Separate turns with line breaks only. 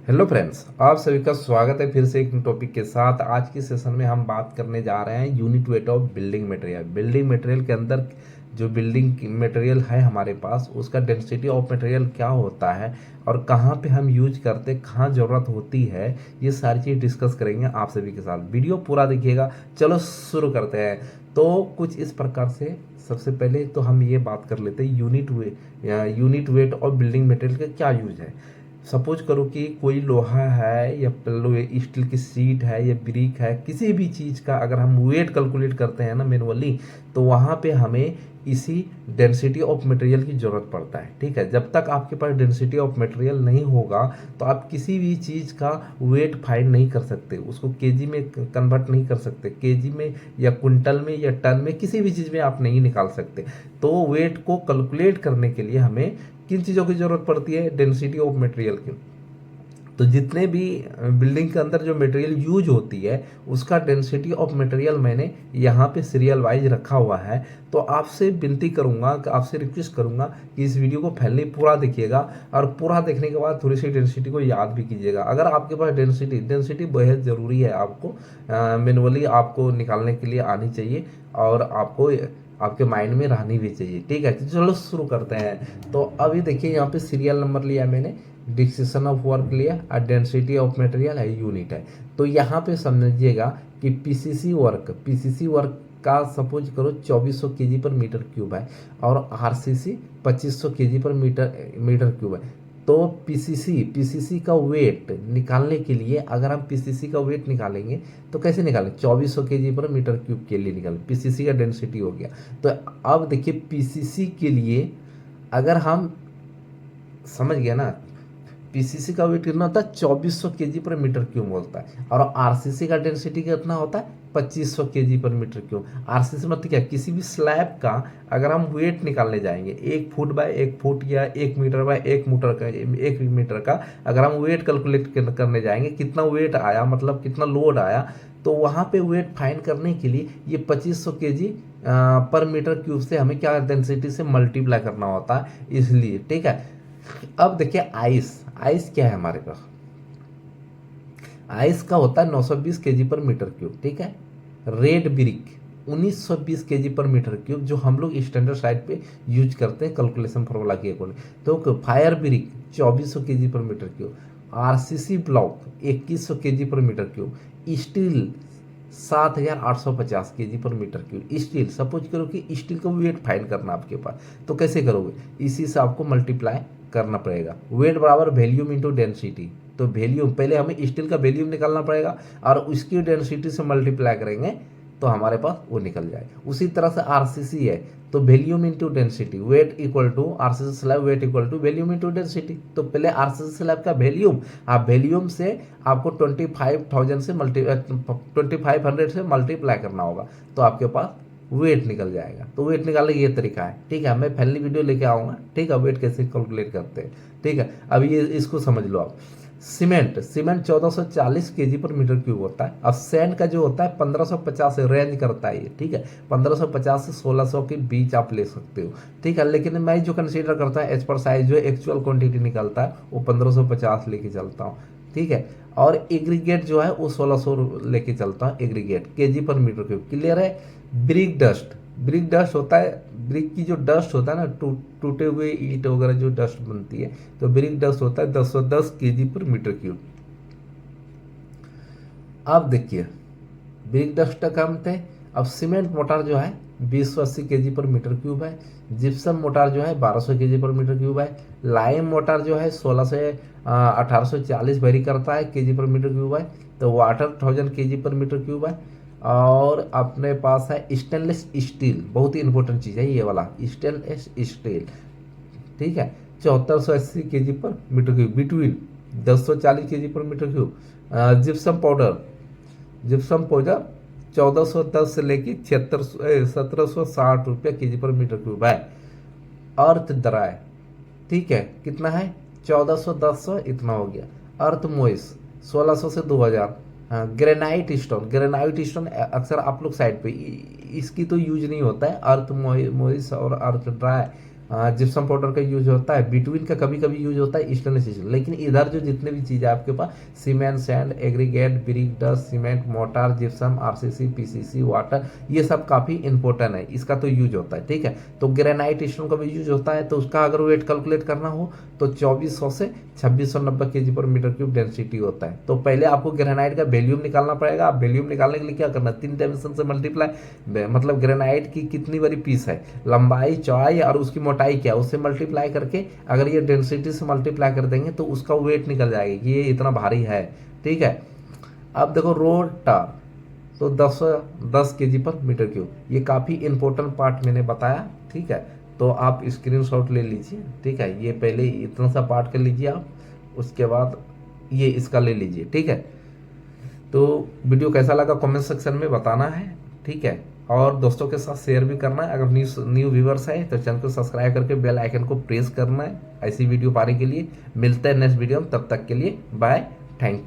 Hello friends, आप सभी का स्वागत है फिर से एक टॉपिक के साथ। आज की सेशन में हम बात करने जा रहे हैं unit weight of building material. Building material के अंदर जो बिल्डिंग मटेरियल है हमारे पास, उसका डेंसिटी ऑफ मटेरियल क्या होता है और कहाँ पे हम यूज करते, कहाँ ज़रूरत होती है, ये सारी चीज़ डिस्कस करेंगे आप सभी के साथ। वीडियो पूरा देखिएगा। चलो शुरू करते हैं। तो कुछ इस प्रकार से सबसे पहले तो हम ये बात कर लेते हैं unit weight of building material का क्या यूज है। सपोज करो कि कोई लोहा है या स्टील की सीट है या ब्रिक है, किसी भी चीज़ का अगर हम वेट कैलकुलेट करते हैं ना मैनुअली, तो वहाँ पे हमें इसी डेंसिटी ऑफ मटेरियल की ज़रूरत पड़ता है। ठीक है, जब तक आपके पास डेंसिटी ऑफ मटेरियल नहीं होगा तो आप किसी भी चीज़ का वेट फाइंड नहीं कर सकते, उसको केजी में कन्वर्ट नहीं कर सकते, केजी में या कुंटल में या टन में, किसी भी चीज़ में आप नहीं निकाल सकते। तो वेट को कैलकुलेट करने के लिए हमें किन चीज़ों की ज़रूरत पड़ती है? डेंसिटी ऑफ मटेरियल की। तो जितने भी बिल्डिंग के अंदर जो मटेरियल यूज होती है, उसका डेंसिटी ऑफ मटेरियल मैंने यहाँ पे सीरियल वाइज रखा हुआ है। तो आपसे विनती करूँगा, आपसे रिक्वेस्ट करूँगा कि इस वीडियो को पहले पूरा देखिएगा और पूरा देखने के बाद थोड़ी सी डेंसिटी को याद भी कीजिएगा। अगर आपके पास डेंसिटी बेहद ज़रूरी है, आपको मैनुअली आपको निकालने के लिए आनी चाहिए और आपको आपके माइंड में रहनी भी चाहिए। ठीक है, तो चलो शुरू करते हैं। तो अभी देखिए, यहाँ पे सीरियल नंबर लिया मैंने, डिस्क्रिप्शन ऑफ वर्क लिया और डेंसिटी ऑफ मटेरियल है, यूनिट है। तो यहाँ पे समझिएगा कि पीसीसी वर्क का सपोज करो 2400 केजी पर मीटर क्यूब है और RCC 2500 KG per metre cube है। तो पीसीसी का वेट निकालने के लिए, अगर हम पीसीसी का वेट निकालेंगे तो कैसे निकालें? 2400 केजी पर मीटर क्यूब के लिए निकालें, पीसीसी का डेंसिटी हो गया। तो अब देखिए, पीसीसी के लिए अगर हम, समझ गया ना, पीसीसी का वेट कितना होता है? 2400 केजी पर मीटर क्यूब होता है। और आरसीसी का डेंसिटी कितना होता है? 2500 KG per metre cube. RCC मतलब क्या? किसी भी स्लैब का अगर हम वेट निकालने जाएंगे, 1 फुट बाय 1 फुट या 1 मीटर बाय 1 मीटर का, 1 मीटर का अगर हम वेट कैलकुलेट करने जाएंगे, कितना वेट आया, मतलब कितना लोड आया, तो वहाँ पे वेट फाइंड करने के लिए ये 2500 केजी पर मीटर क्यूब से हमें क्या, डेंसिटी से मल्टीप्लाई करना होता है, इसलिए। ठीक है, अब देखिए आइस क्या है हमारे पास। आइस का होता है 920 केजी पर मीटर क्यूब। ठीक है, red brick 1920 KG per metre cube, जो हम लोग स्टैंडर्ड साइड पे यूज करते हैं कैलकुलेशन फॉर्मूला के अकॉर्डिंग। तो fire brick 2400 KG per metre cube, RCC block 2100 KG per metre cube, steel 7850 KG per metre cube. Steel, suppose करो कि स्टील का वेट फाइंड करना आपके पास, तो कैसे करोगे? इसी से आपको मल्टीप्लाई करना पड़ेगा। वेट बराबर वॉल्यूम इंटू डेंसिटी। तो वॉल्यूम, पहले हमें स्टील का वॉल्यूम निकालना पड़ेगा और उसकी डेंसिटी से मल्टीप्लाई करेंगे तो हमारे पास वो निकल जाएगा। उसी तरह से आरसीसी है, तो volume into density, weight equal to RCC slab, weight equal to volume into density. तो पहले आरसीसी स्लैब का वॉल्यूम, आप वॉल्यूम से आपको 2500 से मल्टीप्लाई करना होगा, तो आपके पास वेट निकल जाएगा। तो वेट निकालने का ये तरीका है। ठीक है, मैं पहली वीडियो लेके आऊँगा। ठीक है, वेट कैसे कैलकुलेट करते हैं। ठीक है, अब ये इसको समझ लो आप। Cement 1440 KG per metre cube होता है। अब सैंड का जो होता है 1550 से रेंज करता है ये। ठीक है, 1550 से 1600 के बीच आप ले सकते हो। ठीक है, लेकिन मैं जो कंसीडर करता है एज पर साइज, जो एक्चुअल क्वांटिटी निकलता है वो 1550 लेके चलता हूँ। ठीक है, और एग्रीगेट जो है वो 1600 लेके चलता हूँ, aggregate KG per metre cube. Clear है? ब्रिक डस्ट होता है, ब्रिक की जो डस्ट होता है ना, टूटे हुए ईंट वगैरह जो डस्ट बनती है, तो ब्रिक डस्ट होता है 1010 केजी पर मीटर क्यूब। अब देखिए, ब्रिक डस्ट का काम थे। अब सीमेंट मोटार जो है 2080 केजी पर मीटर क्यूब है। जिप्सम मोटार जो है 1200 केजी पर मीटर क्यूब है। लाइम मोटार जो है 16 से 1840 वेरी करता है, केजी पर मीटर क्यूब है। तो water 1000 KG per metre cube है। और अपने पास है स्टेनलेस स्टील, बहुत ही इंपॉर्टेंट चीज़ है ये वाला, स्टेनलेस स्टील। ठीक है, 7480 KG per metre cube, between 1040 KG per metre cube. Gypsum powder 1410 से लेके 1760 रुपया केजी पर मीटर क्यूब है। अर्थ ड्राई, ठीक है, कितना है? 1410 इतना हो गया। अर्थ मोइस 1600 से 2000। हाँ, ग्रेनाइट स्टोन अक्सर आप लोग साइड पे, इसकी तो यूज नहीं होता है। अर्थ मोइस और अर्थ ड्राई जिप्सम पाउडर का यूज होता है, बिटवीन का कभी कभी यूज होता है, स्टेनलेस स्टील। लेकिन इधर जो जितने भी चीज़ है आपके पास, cement, sand, aggregate, brick dust, cement, mortar, gypsum, RCC, PCC, water, ये सब काफ़ी इंपॉर्टेंट है, इसका तो यूज होता है। ठीक है, तो ग्रेनाइट स्टोन का भी यूज होता है, तो उसका अगर वेट कैलकुलेट करना हो तो 2400 से 2690 kg पर मीटर क्यूब डेंसिटी होता है। तो पहले आपको ग्रेनाइट का वैल्यूम निकालना पड़ेगा। आप वैल्यूम निकालने के लिए क्या करना है, 3 डायमेंशन से मल्टीप्लाई, मतलब ग्रेनाइट की कितनी बड़ी पीस है, लंबाई, चौड़ाई और उसकी मोटाई क्या है, उससे मल्टीप्लाई करके अगर ये डेंसिटी से मल्टीप्लाई कर देंगे तो उसका वेट निकल जाएगा कि ये इतना भारी है। ठीक है, अब देखो रोटर, तो 10 केजी पर मीटर क्यूब, ये काफ़ी इंपॉर्टेंट पार्ट मैंने बताया। ठीक है, तो आप स्क्रीनशॉट ले लीजिए। ठीक है, ये पहले इतना सा पार्ट कर लीजिए आप, उसके बाद ये इसका ले लीजिए। ठीक है, तो वीडियो कैसा लगा कमेंट सेक्शन में बताना है। ठीक है, और दोस्तों के साथ शेयर भी करना है। अगर न्यू व्यूवर्स है तो चैनल को सब्सक्राइब करके बेल आइकन को प्रेस करना है ऐसी वीडियो पाने के लिए। मिलते हैं नेक्स्ट वीडियो में, तब तक के लिए बाय, थैंक यू।